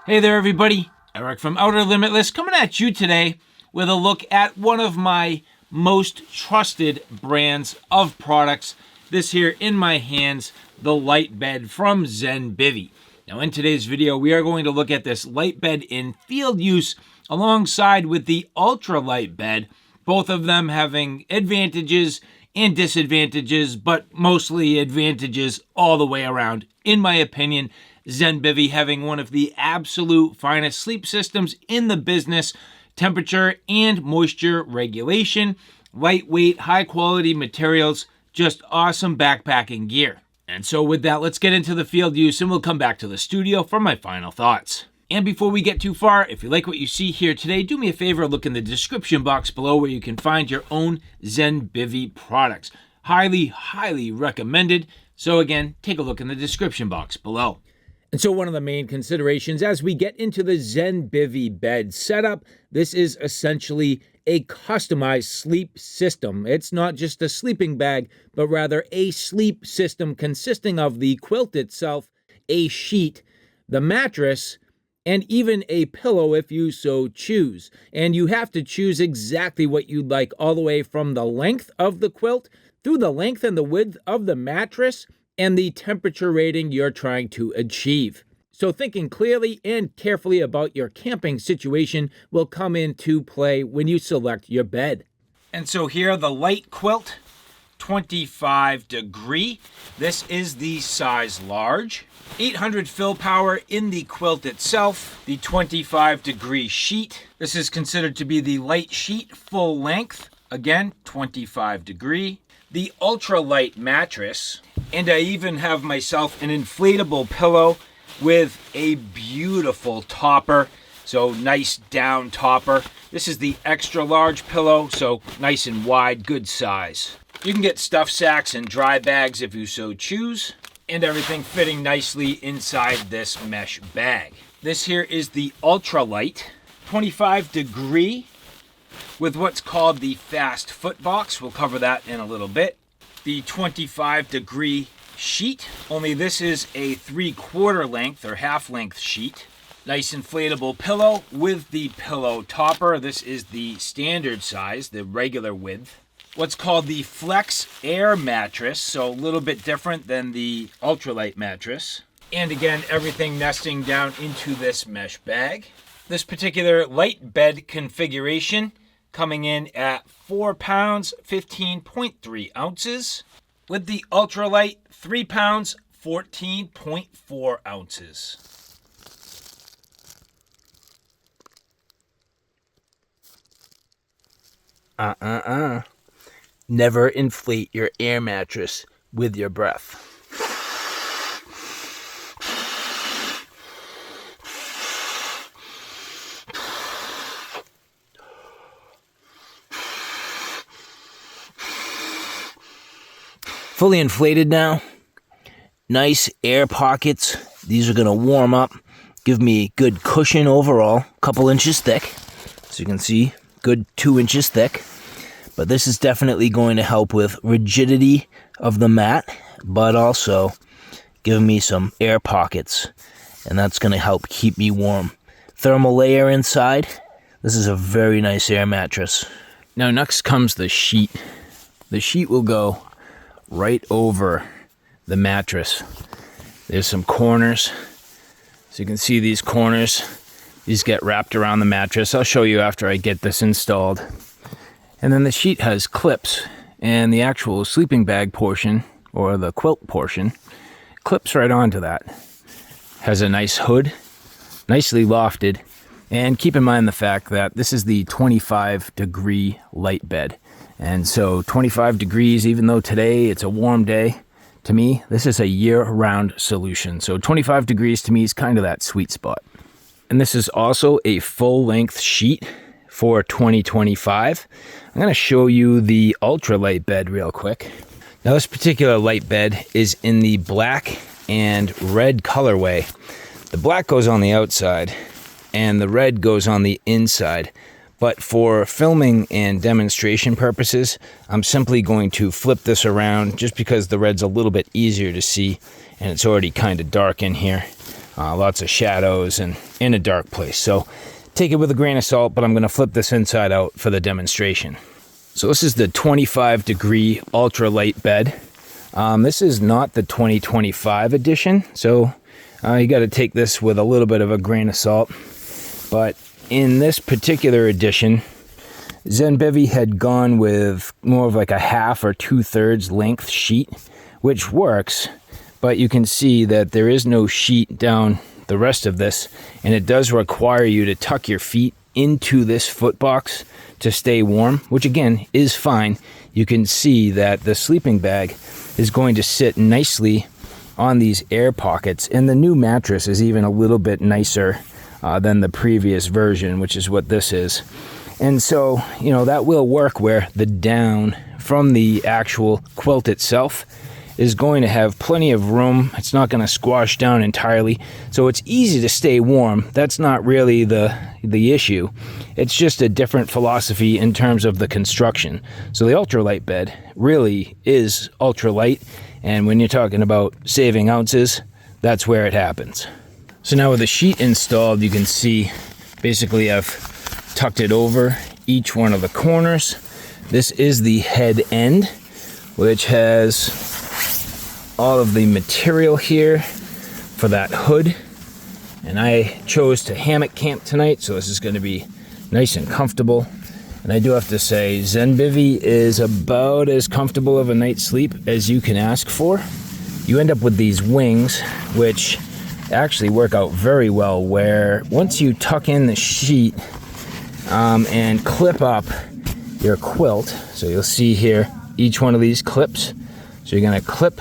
Hey there everybody, Eric from Outer Limitless coming at you today with a look at one of my most trusted brands of products. This here in my hands, the light bed from ZenBivy. Now in today's video, we are going to look at this light bed in field use alongside with the ultralight bed, both of them having advantages and disadvantages, but mostly advantages all the way around, in my opinion. ZenBivy having one of the absolute finest sleep systems in the business, temperature and moisture regulation, lightweight, high quality materials, just awesome backpacking gear. And so with that, let's get into the field use and we'll come back to the studio for my final thoughts. And before we get too far, if you like what you see here today, do me a favor, look in the description box below where you can find your own ZenBivy products. Highly, highly recommended. So again, take a look in the description box below. And so one of the main considerations as we get into the ZenBivy bed setup, this is essentially a customized sleep system. It's not just a sleeping bag, but rather a sleep system consisting of the quilt itself, a sheet, the mattress, and even a pillow if you so choose. And you have to choose exactly what you'd like, all the way from the length of the quilt through the length and the width of the mattress and the temperature rating you're trying to achieve. So thinking clearly and carefully about your camping situation will come into play when you select your bed. And so here, the light quilt, 25 degree. This is the size large. 800 fill power in the quilt itself. The 25 degree sheet. This is considered to be the light sheet, full length. Again, 25 degree. The ultralight mattress, and I even have myself an inflatable pillow with a beautiful topper, so nice down topper. This is the extra large pillow, so nice and wide, good size. You can get stuff sacks and dry bags if you so choose, and everything fitting nicely inside this mesh bag. This here is the ultralight, 25 degree. With what's called the fast Footbox. We'll cover that in a little bit. The 25 degree sheet, only this is a 3/4 length or half length sheet. Nice inflatable pillow with the pillow topper. This is the standard size, the regular width. What's called the Flex Air mattress, so a little bit different than the ultralight mattress. And again, everything nesting down into this mesh bag. This particular light bed configuration coming in at 4 pounds, 15.3 ounces. With the ultralight, 3 pounds, 14.4 ounces. Never inflate your air mattress with your breath. Fully inflated now. Nice air pockets. These are going to warm up, give me good cushion overall. A couple inches thick. So you can see, good 2 inches thick. But this is definitely going to help with rigidity of the mat, but also give me some air pockets. And that's going to help keep me warm. Thermal layer inside. This is a very nice air mattress. Now next comes the sheet. The sheet will go right over the mattress. There's some corners. So you can see these corners. These get wrapped around the mattress. I'll show you after I get this installed. And then the sheet has clips, and the actual sleeping bag portion, or the quilt portion, clips right onto that. Has a nice hood, nicely lofted. And keep in mind the fact that this is the 25 degree light bed. And so 25 degrees, even though today it's a warm day, to me, this is a year-round solution. So 25 degrees to me is kind of that sweet spot. And this is also a full-length sheet for 2025. I'm going to show you the ultralight bed real quick. Now this particular light bed is in the black and red colorway. The black goes on the outside and the red goes on the inside. But for filming and demonstration purposes, I'm simply going to flip this around just because the red's a little bit easier to see and it's already kind of dark in here. lots of shadows and in a dark place. So take it with a grain of salt, but I'm going to flip this inside out for the demonstration. So this is the 25 degree ultralight bed. This is not the 2025 edition, so you got to take this with a little bit of a grain of salt. But in this particular edition, ZenBivy had gone with more of like a 1/2 or 2/3 length sheet, which works, but you can see that there is no sheet down the rest of this, and it does require you to tuck your feet into this Footbox to stay warm, which again is fine. You can see that the sleeping bag is going to sit nicely on these air pockets, and the new mattress is even a little bit nicer than the previous version, which is what this is. And so, you know, that will work where the down from the actual quilt itself is going to have plenty of room. It's not going to squash down entirely, so it's easy to stay warm. That's not really the issue. It's just a different philosophy in terms of the construction. So the ultralight bed really is ultralight, and when you're talking about saving ounces, that's where it happens. So now with the sheet installed, you can see basically I've tucked it over each one of the corners. This is the head end, which has all of the material here for that hood. And I chose to hammock camp tonight, so this is going to be nice and comfortable. And I do have to say, ZenBivy is about as comfortable of a night's sleep as you can ask for. You end up with these wings, which actually work out very well, where once you tuck in the sheet and clip up your quilt, so you'll see here each one of these clips. So you're going to clip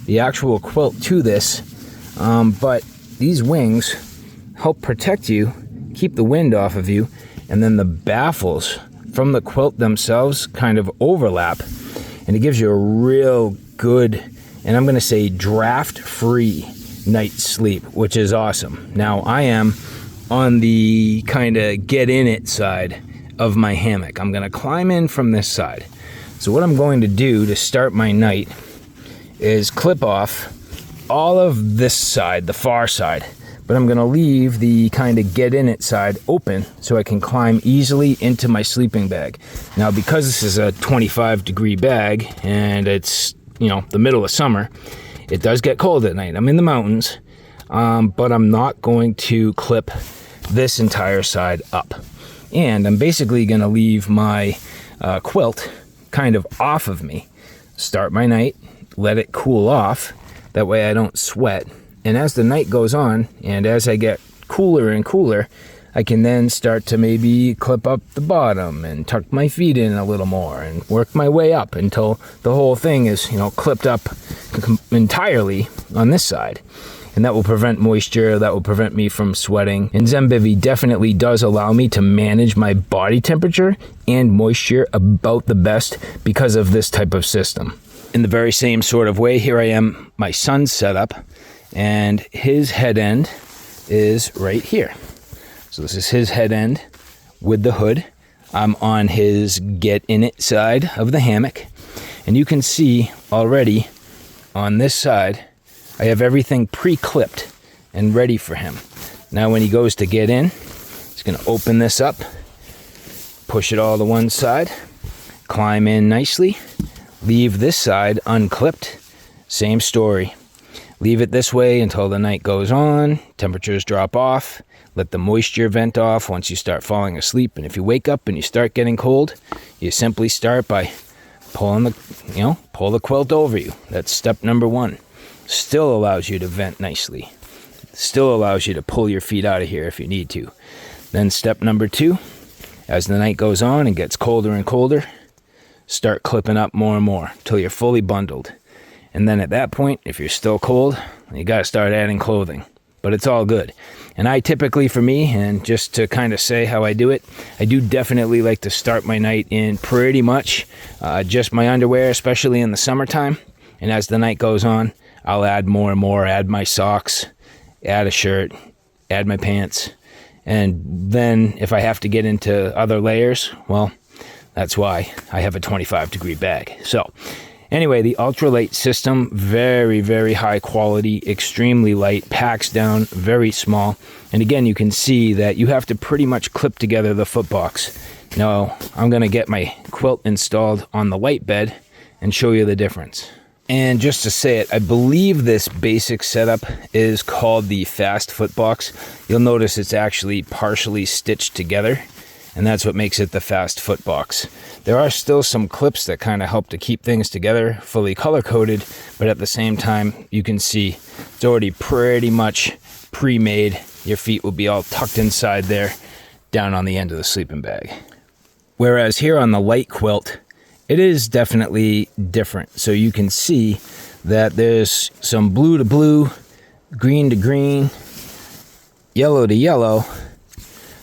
the actual quilt to this, but these wings help protect you, keep the wind off of you, and then the baffles from the quilt themselves kind of overlap, and it gives you a real good, and I'm going to say draft-free night's sleep, which is awesome. Now I am on the kind of get in it side of my hammock. I'm going to climb in from this side. So what I'm going to do to start my night is clip off all of this side, the far side, but I'm going to leave the kind of get in it side open so I can climb easily into my sleeping bag. Now, because this is a 25 degree bag and it's, you know, the middle of summer, it does get cold at night. I'm in the mountains, but I'm not going to clip this entire side up. And I'm basically going to leave my quilt kind of off of me. Start my night, let it cool off. That way I don't sweat. And as the night goes on, and as I get cooler and cooler, I can then start to maybe clip up the bottom and tuck my feet in a little more and work my way up until the whole thing is, you know, clipped up entirely on this side. And that will prevent moisture, that will prevent me from sweating. And ZenBivy definitely does allow me to manage my body temperature and moisture about the best because of this type of system. In the very same sort of way, here I am, my son's setup, and his head end is right here. So this is his head end with the hood. I'm on his get in it side of the hammock, and you can see already on this side, I have everything pre-clipped and ready for him. Now when he goes to get in, he's going to open this up, push it all to one side, climb in nicely, leave this side unclipped, same story. Leave it this way until the night goes on, temperatures drop off, let the moisture vent off once you start falling asleep. And if you wake up and you start getting cold, you simply start by pull the quilt over you. That's step number one. Still allows you to vent nicely. Still allows you to pull your feet out of here if you need to. Then step number two, as the night goes on and gets colder and colder, start clipping up more and more until you're fully bundled. And then at that point, if you're still cold, you got to start adding clothing. But it's all good. And I typically, for me, and just to kind of say how I do it, I do definitely like to start my night in pretty much just my underwear, especially in the summertime. And as the night goes on, I'll add more and more, add my socks, add a shirt, add my pants. And then if I have to get into other layers, well, that's why I have a 25 degree bag. So Anyway, the ultralight system, very, very high quality, extremely light, packs down, very small. And again, you can see that you have to pretty much clip together the Footbox. Now, I'm going to get my quilt installed on the light bed and show you the difference. And just to say it, I believe this basic setup is called the Fast Footbox. You'll notice it's actually partially stitched together, and that's what makes it the Fast Footbox. There are still some clips that kind of help to keep things together, fully color-coded, but at the same time, you can see it's already pretty much pre-made. Your feet will be all tucked inside there, down on the end of the sleeping bag. Whereas here on the light quilt, it is definitely different. So you can see that there's some blue to blue, green to green, yellow to yellow.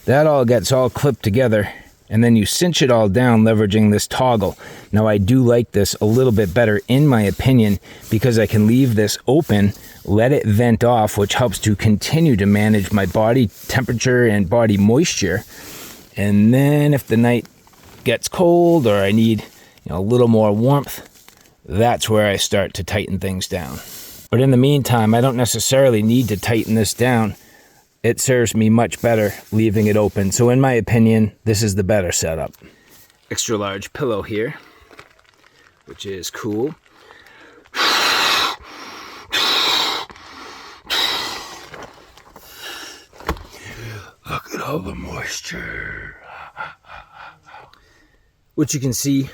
That all gets all clipped together, and then you cinch it all down leveraging this toggle. Now I do like this a little bit better in my opinion because I can leave this open, let it vent off, which helps to continue to manage my body temperature and body moisture. And then if the night gets cold or I need a little more warmth, that's where I start to tighten things down. But in the meantime, I don't necessarily need to tighten this down. It serves me much better leaving it open. So in my opinion, this is the better setup. Extra large pillow here, which is cool. Look at all the moisture. Which you can see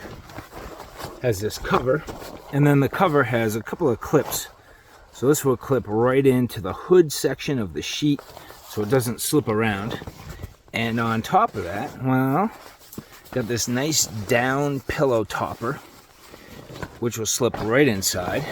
has this cover, and then the cover has a couple of clips. So this will clip right into the hood section of the sheet so it doesn't slip around. And on top of that, well, got this nice down pillow topper, which will slip right inside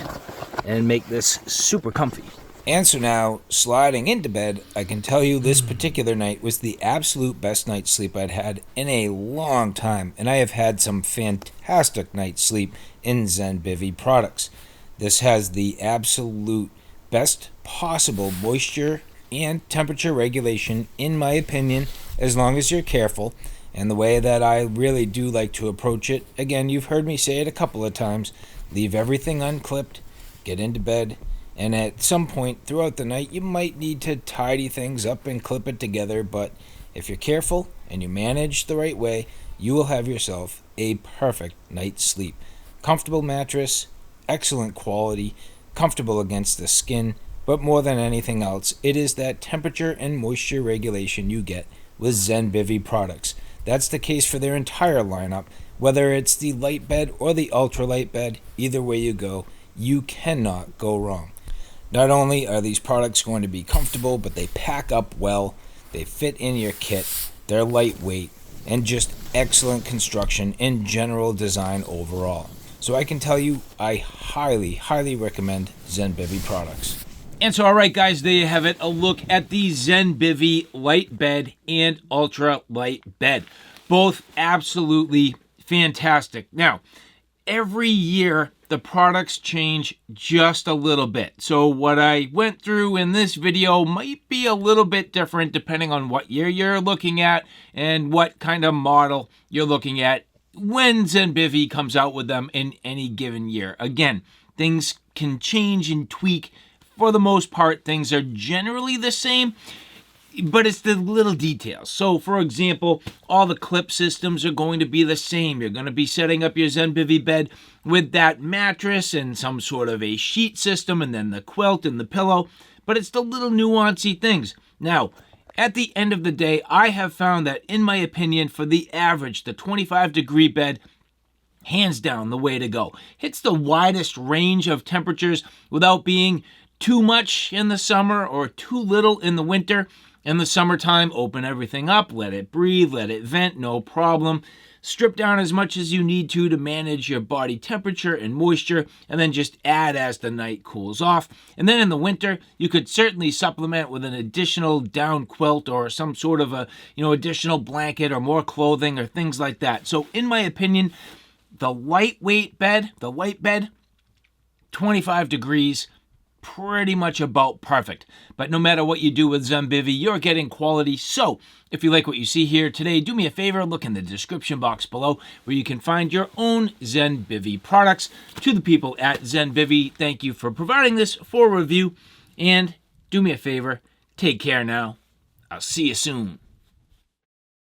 and make this super comfy. And so now, sliding into bed, I can tell you this particular night was the absolute best night's sleep I'd had in a long time. And I have had some fantastic night's sleep in ZenBivy products. This has the absolute best possible moisture and temperature regulation, in my opinion, as long as you're careful. And the way that I really do like to approach it, again, you've heard me say it a couple of times, leave everything unclipped, get into bed, and at some point throughout the night, you might need to tidy things up and clip it together, but if you're careful and you manage the right way, you will have yourself a perfect night's sleep. Comfortable mattress, excellent quality, comfortable against the skin, but more than anything else, it is that temperature and moisture regulation you get with ZenBivy products. That's the case for their entire lineup, whether it's the light bed or the ultralight bed, either way you go, you cannot go wrong. Not only are these products going to be comfortable, but they pack up well, they fit in your kit, they're lightweight, and just excellent construction and general design overall. So I can tell you, I highly, highly recommend ZenBivy products. And so, all right, guys, there you have it. A look at the ZenBivy Light Bed and Ultralight Bed. Both absolutely fantastic. Now, every year, the products change just a little bit. So what I went through in this video might be a little bit different depending on what year you're looking at and what kind of model you're looking at when ZenBivy comes out with them in any given year. Again, things can change and tweak. For the most part, things are generally the same, but it's the little details. So, for example, all the clip systems are going to be the same. You're going to be setting up your ZenBivy bed with that mattress and some sort of a sheet system and then the quilt and the pillow, but it's the little nuancy things. Now, at the end of the day, I have found that, in my opinion, for the average, the 25-degree bed, hands down the way to go. Hits the widest range of temperatures without being too much in the summer or too little in the winter. In the summertime, open everything up, let it breathe, let it vent, no problem. Strip down as much as you need to manage your body temperature and moisture, and then just add as the night cools off. And then in the winter, you could certainly supplement with an additional down quilt or some sort of a additional blanket or more clothing or things like that. So in my opinion, the lightweight bed, the light bed, 25 degrees, pretty much about perfect. But no matter what you do with ZenBivy, you're getting quality. So if you like what you see here today, do me a favor, look in the description box below where you can find your own ZenBivy products. To the people at ZenBivy, thank you for providing this for review. And do me a favor, take care now. I'll see you soon.